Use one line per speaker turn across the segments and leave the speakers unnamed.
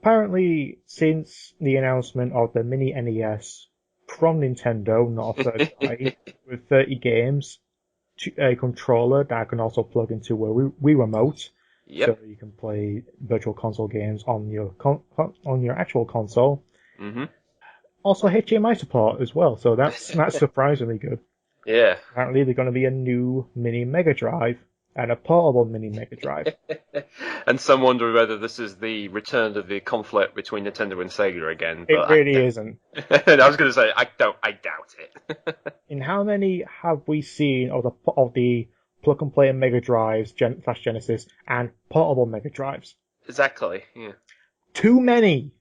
apparently, since the announcement of the Mini-NES from Nintendo, not a third party, with 30 games, a controller that can also plug into a Wii Remote, so
Yep.
you can play virtual console games on your on your actual console.
Hmm.
Also HDMI support as well, so that's surprisingly good.
Yeah.
Apparently, there's going to be a new Mini Mega Drive and a portable Mini Mega Drive.
And some wonder whether this is the return of the conflict between Nintendo and Sega again,
It
but
really isn't.
I was going to say I doubt it.
In how many have we seen of the plug and play Mega Drives, slash Genesis, and portable Mega Drives?
Exactly. Yeah.
Too many!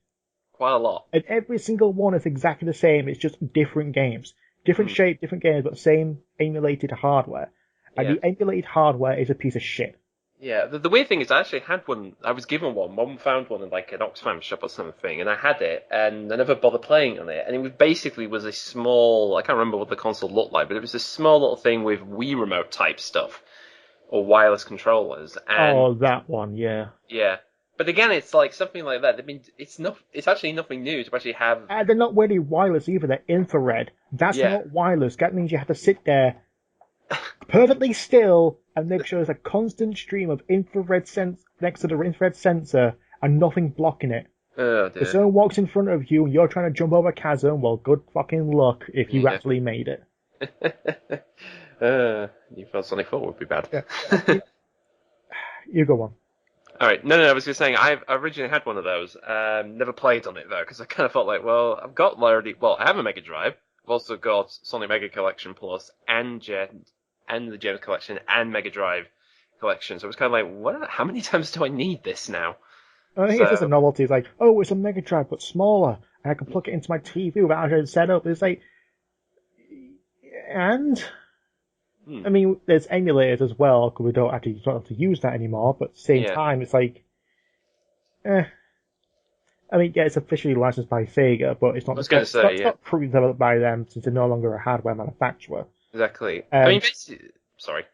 Quite a lot.
And every single one is exactly the same, it's just different games. Different
Mm.
shape, different games, but same emulated hardware. And
Yeah.
the emulated hardware is a piece of shit.
Yeah, the weird thing is I actually had one, I was given one, Mum found one in like an Oxfam shop or something, and I had it, and I never bothered playing on it, and it was basically was a small, I can't remember what the console looked like, but it was a small little thing with Wii remote type stuff, or wireless controllers, and
Oh, that one, yeah.
yeah. But again, it's like something like that, I mean, it's actually nothing new to actually have,
They're not really wireless either, they're infrared. That's
yeah,
not wireless. That means you have to sit there perfectly still and make sure there's a constant stream of infrared sense next to the infrared sensor and nothing blocking it.
oh
If
dear,
someone walks in front of you and you're trying to jump over a chasm, well, good fucking luck if you
yeah.
actually made it.
You felt Sonic 4 would be bad.
Yeah. You go on.
All right. No, I was just saying I originally had one of those. Never played on it though, because I kind of felt like, well, I've got already. Well, I have a Mega Drive. I've also got Sonic Mega Collection Plus and the Gems Collection and Mega Drive Collection. So it was kind of like, what? How many times do I need this now?
I think it's just a
So
novelty. It's like, oh, it's a Mega Drive but smaller, and I can plug it into my TV without having to set up. It's like, and
hmm,
I mean, there's emulators as well because we don't actually have to use that anymore. But at the same
yeah,
time, it's like, eh. I mean, yeah, it's officially licensed by Sega, but
I was going to
it's
say, yeah,
not pre-developed by them since they're no longer a hardware manufacturer.
exactly. I mean,
And
basically, sorry.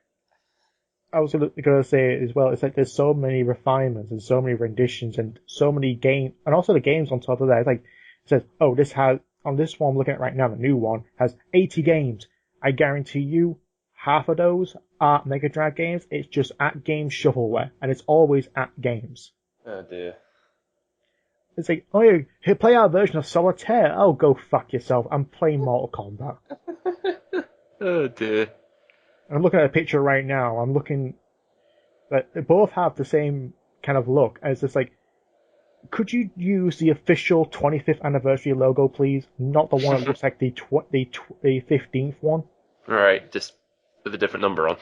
I was going to say as well, it's like there's so many refinements and so many renditions and so many games, and also the games on top of that. It's like it says, oh, this has on this one I'm looking at right now, the new one has 80 games. I guarantee you, half of those are Mega Drive games. It's just AtGames shovelware, and it's always AtGames.
Oh dear.
It's like, oh, yeah, here, play our version of Solitaire. Oh, go fuck yourself. I'm playing Mortal Kombat.
Oh dear.
I'm looking at a picture right now. I'm looking. Like, they both have the same kind of look. And it's just like, could you use the official 25th anniversary logo, please? Not the one that looks like the 15th one.
All right, just with a different number on.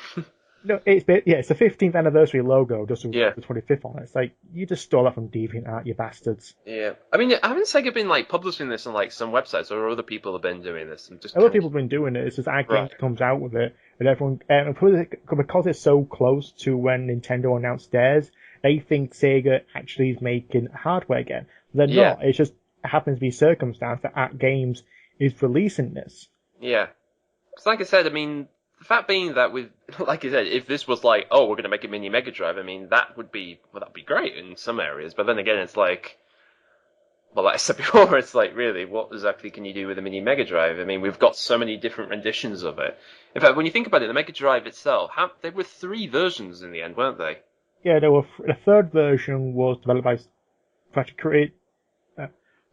No, it's the 15th anniversary logo, just with
Yeah.
the 25th on it. It's like you just stole that from DeviantArt, you bastards.
Yeah, I mean, haven't Sega been like publishing this on like some websites, or other people have been doing this? I'm just
Other
kind of
people have been doing it. It's just
right.
AtGames comes out with it, and everyone, because it's so close to when Nintendo announced theirs, they think Sega actually is making hardware again. They're
Yeah,
not. It just happens to be circumstance that AtGames is releasing this.
yeah. Because like I said, I mean, the fact being that with, like I said, if this was like, oh, we're going to make a mini Mega Drive, I mean, that'd be great in some areas. But then again, it's like, well, like I said before, it's like, really, what exactly can you do with a mini Mega Drive? I mean, we've got so many different renditions of it. In fact, when you think about it, the Mega Drive itself, there were three versions in the end, weren't they?
Yeah, the third version was developed by, actually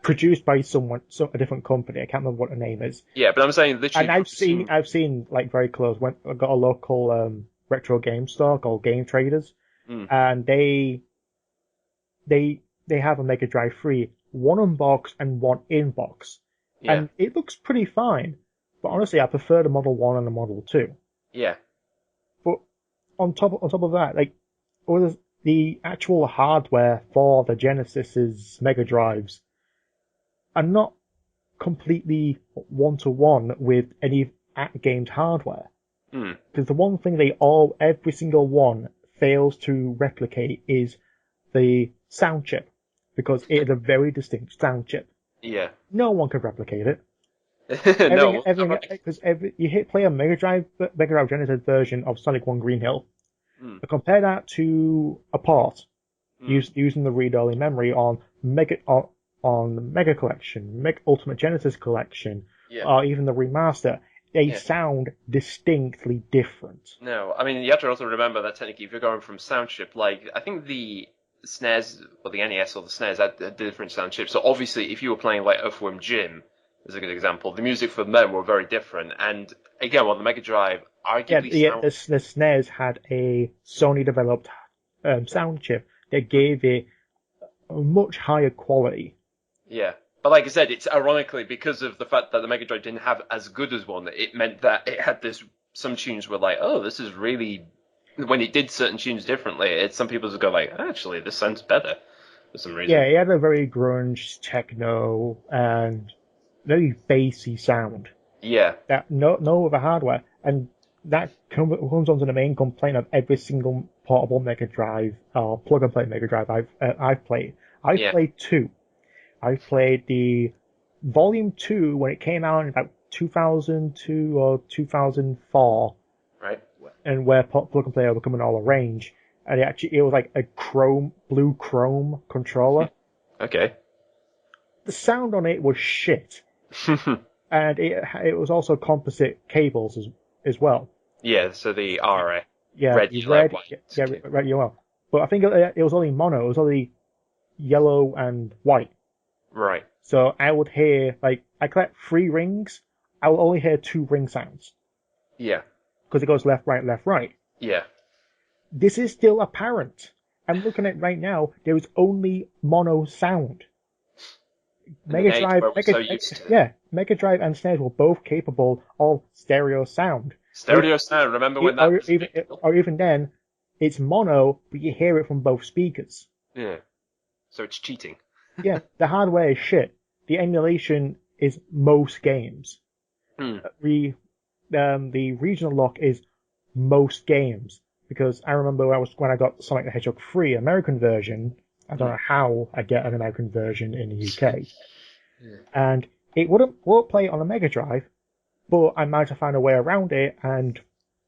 produced by a different company. I can't remember what the name is.
Yeah, but I'm saying
And
literally from seeing,
I've seen like very close. When I got a local retro game store called Game Traders,
mm,
and they have a Mega Drive 3, one unbox and one inbox,
yeah,
and it looks pretty fine. But honestly, I prefer the Model 1 and the Model 2.
yeah,
But on top of that, like, the actual hardware for the Genesis's Mega Drives are not completely one-to-one with any AtGames hardware.
mm,
Because the one thing every single one fails to replicate is the sound chip. Because it is a very distinct sound chip.
yeah.
No one can replicate it.
No,
Because play a Mega Drive Genesis version of Sonic 1 Green Hill,
mm,
and compare that to a port
mm,
using the read-only memory on on the Mega Collection, Ultimate Genesis Collection,
Yeah.
or even the remaster, they
Yeah.
sound distinctly different.
No, I mean, you have to also remember that technically if you're going from sound chip, like, I think the SNES, or the NES or the SNES had a different sound chip, so obviously if you were playing like Earthworm Jim, as a good example, the music for them were very different, and again, on the Mega Drive, arguably
The SNES had a Sony-developed sound chip that gave it a much higher quality.
Yeah. But like I said, it's ironically because of the fact that the Mega Drive didn't have as good as one, it meant that it had this, some tunes were like, oh, this is really, when it did certain tunes differently, some people would go like, actually, this sounds better for some reason.
Yeah, it had a very grunge, techno, and very bassy sound.
Yeah.
That no other hardware, and that comes onto the main complaint of every single portable Mega Drive or plug-and-play Mega Drive I've played. I've played two. I've played the Volume 2 when it came out in about 2002 or 2004.
Right.
And where plug and play are becoming all arranged. And it was like a blue chrome controller.
Okay.
The sound on it was shit. And it was also composite cables as well.
Yeah, so the RA.
Yeah,
red, yellow, white.
Yeah, red, yellow. But I think it was only mono. It was only yellow and white.
Right.
So I would hear, like, I collect 3 rings. I will only hear 2 ring sounds.
Yeah.
Because it goes left, right.
Yeah.
This is still apparent. I'm looking at it right now. There is only mono sound. Mega Drive and SNES were both capable of stereo sound.
Stereo sound. Remember when that?
Or even then, it's mono, but you hear it from both speakers.
Yeah. So it's cheating.
Yeah, the hardware is shit. The emulation is most games. The regional lock is most games. Because I remember when I got Sonic the Hedgehog 3 American version, I don't know how I get an American version in the UK. And it won't play on a Mega Drive, but I managed to find a way around it and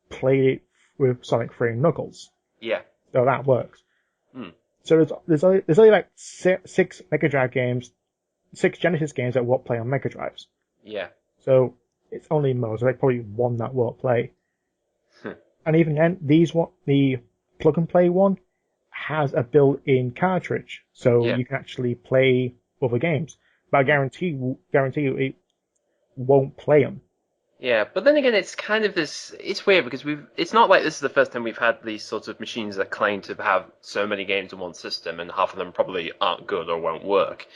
play it with Sonic 3 and Knuckles.
Yeah.
So that works. So there's only like 6 Mega Drive games, 6 Genesis games that won't play on Mega Drives.
Yeah.
So it's only most, like probably one that won't play. And even then, the plug and play one has a built-in cartridge, so you can actually play other games. But I guarantee you it won't play them.
Yeah, but then again, it's kind of this. It's weird because it's not like this is the first time we've had these sorts of machines that claim to have so many games in one system, and half of them probably aren't good or won't work.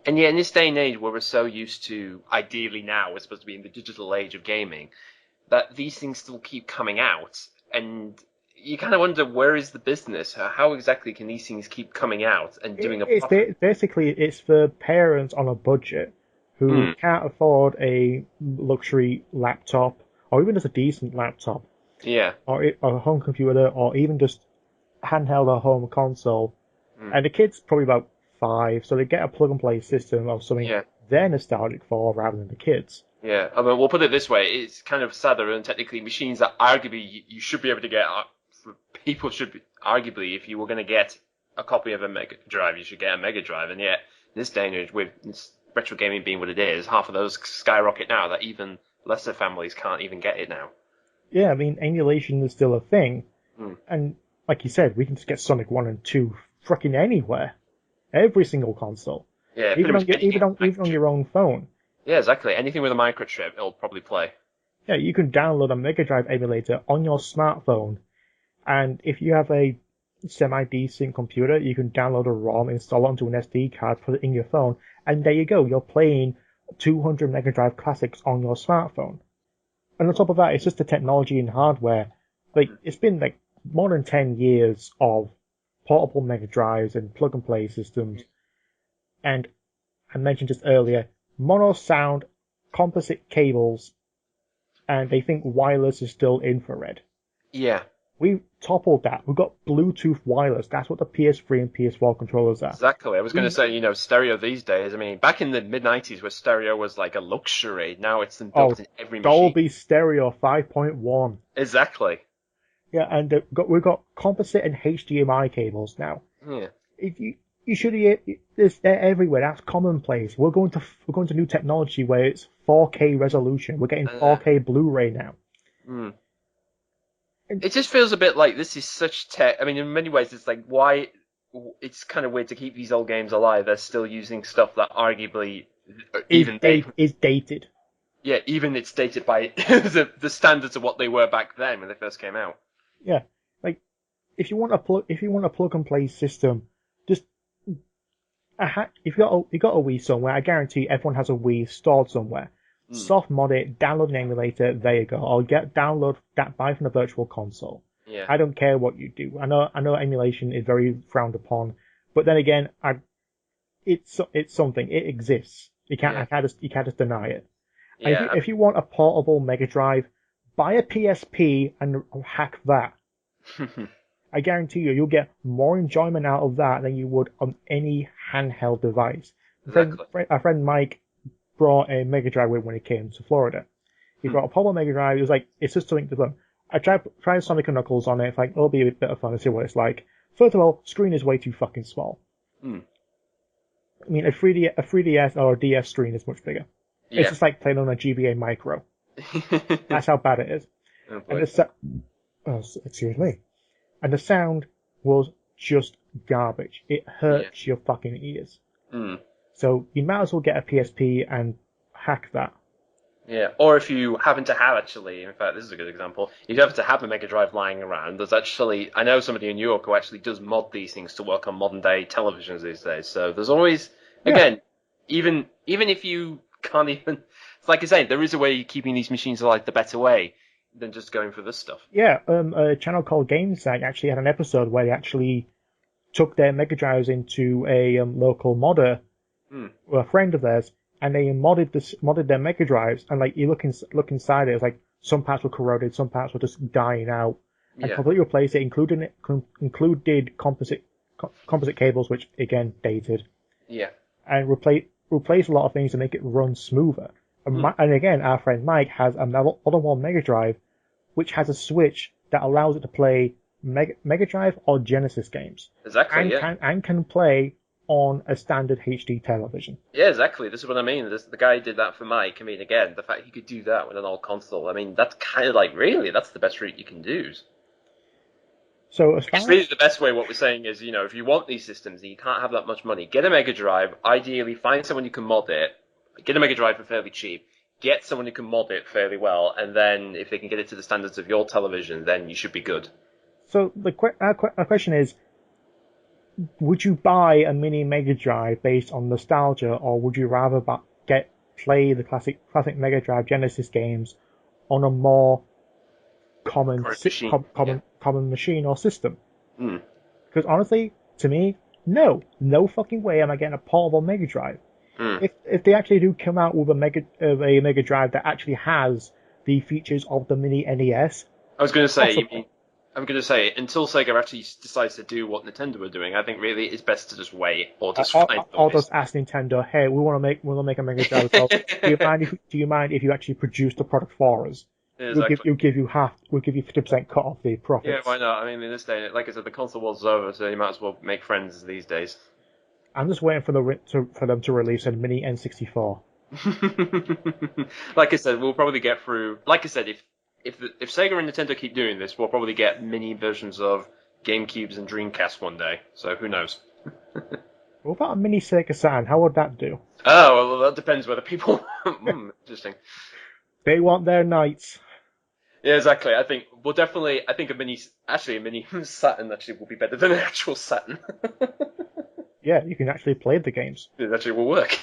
And yet, in this day and age, where we're so used to, ideally now, we're supposed to be in the digital age of gaming, that these things still keep coming out, and you kind of wonder, where is the business? How exactly can these things keep coming out and doing a profit?
Basically, it's for parents on a budget who can't afford a luxury laptop, or even just a decent laptop.
Yeah.
Or a home computer, or even just handheld or home console. And the kid's probably about 5, so they get a plug-and-play system of something they're nostalgic for rather than the kids.
Yeah, I mean, we'll put it this way, it's kind of sadder and technically machines that arguably you should be able to get, people should be, arguably, if you were going to get a copy of a Mega Drive, you should get a Mega Drive, and yet, in this day and age, with retro gaming being what it is, half of those skyrocket now that even lesser families can't even get it now.
Yeah, I mean, emulation is still a thing, and like you said, we can just get Sonic 1 and 2 fucking anywhere. Every single console.
Yeah,
even on your own phone.
Yeah, exactly. Anything with a microchip, it'll probably play.
Yeah, you can download a Mega Drive emulator on your smartphone, and if you have a semi-decent computer, you can download a ROM, install it onto an SD card, put it in your phone, and there you go, you're playing 200 Mega Drive classics on your smartphone. And on top of that, it's just the technology and hardware. Like, it's been like more than 10 years of portable Mega Drives and plug-and-play systems, and I mentioned just earlier, mono sound, composite cables, and they think wireless is still infrared.
Yeah.
We toppled that. We've got Bluetooth wireless. That's what the PS3 and PS4 controllers are.
Exactly. I was going to say, stereo these days. I mean, back in the mid-90s where stereo was like a luxury, now it's built in every machine.
Dolby Stereo 5.1.
Exactly.
Yeah, and we've got composite and HDMI cables now.
Yeah.
You should hear it's they're everywhere. That's commonplace. We're going to new technology where it's 4K resolution. We're getting
Uh,
4K Blu-ray now.
hmm.
And
It just feels a bit like this is such tech. I mean, in many ways, it's like why it's kind of weird to keep these old games alive. They're still using stuff that arguably even they,
is dated.
yeah, even it's dated by the standards of what they were back then when they first came out.
Yeah, like if you want a plug and play system, just if you got a Wii somewhere, I guarantee everyone has a Wii stored somewhere.
Hmm.
Soft mod it, download an emulator, there you go. Or download that buy from the virtual console.
Yeah,
I don't care what you do. I know emulation is very frowned upon, but then again, it's something. It exists. You
yeah,
you can't just deny it. And
yeah.
if you want a portable Mega Drive, buy a PSP and hack that. I guarantee you'll get more enjoyment out of that than you would on any handheld device.
Exactly.
Our friend Mike brought a Mega Drive with when he came to Florida. He brought a portable Mega Drive. He was like, it's just something to fun. I tried Sonic and Knuckles on it. It's like, it'll be a bit of fun to see what it's like. First of all, screen is way too fucking small.
Hmm.
I mean, a 3DS or a DS screen is much bigger. It's
Yeah.
just like playing on a GBA Micro. That's how bad it is.
Oh,
And
boy.
excuse me. And the sound was just garbage. It hurts your fucking ears.
Hmm.
So you might as well get a PSP and hack that.
Yeah, or if you happen to have actually, in fact, this is a good example. If you happen to have a Mega Drive lying around, there's actually, I know somebody in New York who actually does mod these things to work on modern day televisions these days. So there's always, again, even if you can't even, it's like I say, there is a way of keeping these machines alive the better way than just going for this stuff.
Yeah, a channel called GameSack actually had an episode where they actually took their Mega Drives into a local modder, a friend of theirs, and they modded their Mega Drives, and like you look inside it, it's like some parts were corroded, some parts were just dying out, and
Yeah,
completely replaced it, included composite cables, which again dated,
yeah,
and replace a lot of things to make it run smoother. And again, our friend Mike has a modern one Mega Drive, which has a switch that allows it to play Mega Drive or Genesis games,
exactly,
and
yeah.
can play on a standard HD television.
Yeah, exactly. This is what I mean. The guy did that for Mike. I mean, again, the fact he could do that with an old console. I mean, that's kind of like, really, that's the best route you can do.
So as far
It's really the best way. What we're saying is, if you want these systems and you can't have that much money, get a Mega Drive. Ideally, find someone who can mod it. Get a Mega Drive for fairly cheap. Get someone who can mod it fairly well, and then if they can get it to the standards of your television, then you should be good.
So our question is, would you buy a mini Mega Drive based on nostalgia, or would you rather play the classic Mega Drive Genesis games on a more common
Machine.
common machine or system?
Hmm.
Because honestly, to me, no fucking way am I getting a portable Mega Drive. If they actually do come out with a Mega Drive that actually has the features of the Mini-NES,
I was going to say,
possible.
I'm going to say, until Sega actually decides to do what Nintendo were doing, I think really it's best to just wait or just find
Or
ways.
just ask Nintendo, hey, we want to make a Mega Drive. So do you mind if you actually produce the product for us?
Yeah, exactly.
We'll give you 50% cut off the profits.
Yeah, why not? I mean, in this day, like I said, the console war's over, so you might as well make friends these days.
I'm just waiting for them to release a mini N64.
Like I said, we'll probably get through. Like I said, if Sega and Nintendo keep doing this, we'll probably get mini versions of GameCubes and Dreamcast one day. So who knows?
What about a mini Sega Saturn? How would that do?
Oh, well, that depends whether people. Interesting.
They want their knights.
Yeah, exactly. I think a mini Saturn actually will be better than an actual Saturn.
Yeah, you can actually play the games.
It actually will work.